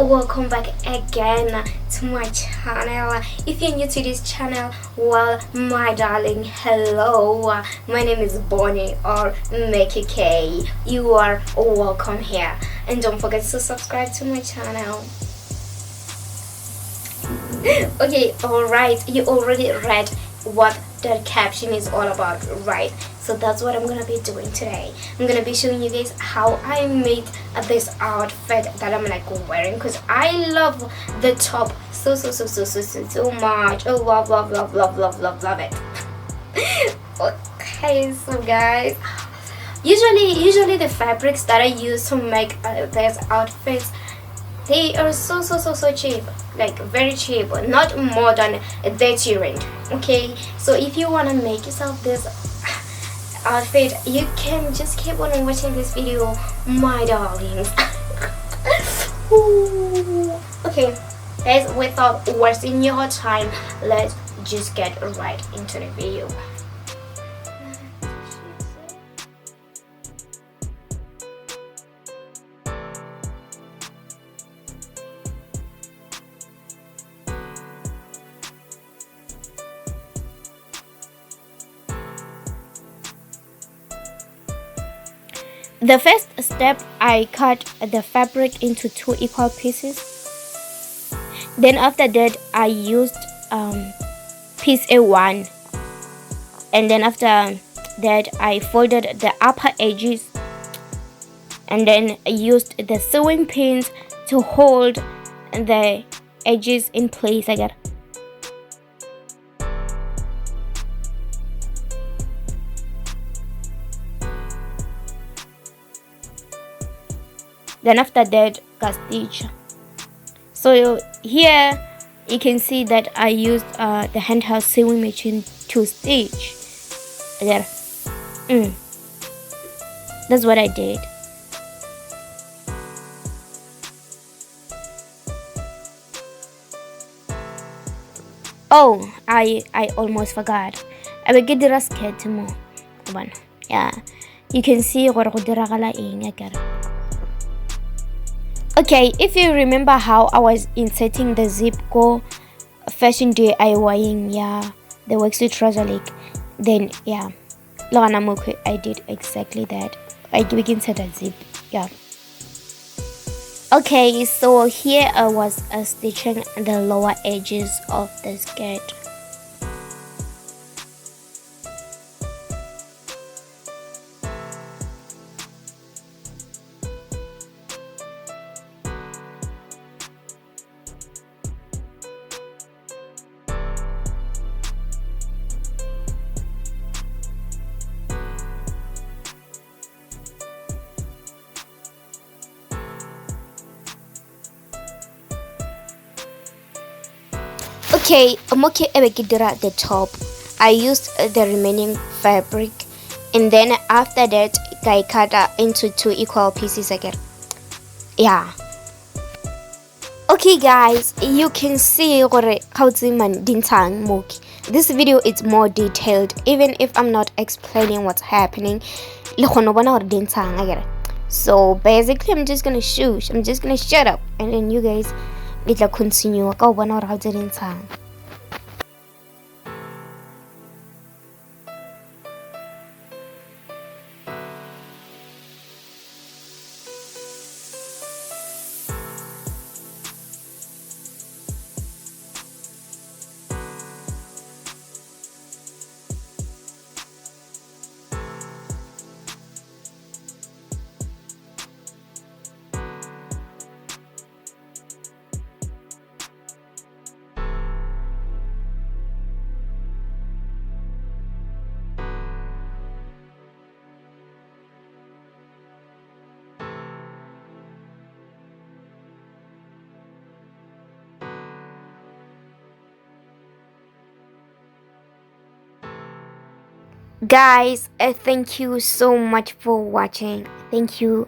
welcome back again to my channel. If you're new to this channel, well, my darling, hello. My name is Bonnie or Make K. You are welcome here, and don't forget to subscribe to my channel. Okay, alright, you already read what the caption is all about, right? So that's what I'm gonna be doing today. I'm gonna be showing you guys how I made this outfit that I'm like wearing, because I love the top so much. I love it. Okay, so guys, usually the fabrics that I use to make these outfits, they are so cheap, like very cheap, not more than $30 rand. Okay, so if you want to make yourself this outfit, you can just keep on watching this video, my darlings. Okay guys, without wasting your time, let's just get right into the video. The first step, I cut the fabric into 2 equal pieces. Then after that, I used piece A1, and then after that I folded the upper edges, and then I used the sewing pins to hold the edges in place again. Then after that, got stitch. So here you can see that I used the handheld sewing machine to stitch. There. That's what I did. Oh, I almost forgot. I will get the skirt more. Yeah, you can see what I. Okay, if you remember how I was inserting the zip go fashion DIYing, yeah, the worksuit trouser leg, then yeah, I did exactly that. I begin to that zip, yeah. Okay, so here I was stitching the lower edges of the skirt. Okay, the top. I used the remaining fabric, and then after that I cut into 2 equal pieces again. Yeah. Okay guys, you can see this video is more detailed, even if I'm not explaining what's happening. So basically I'm just gonna shut up, and then you guys continue. Guys, thank you so much for watching. Thank you.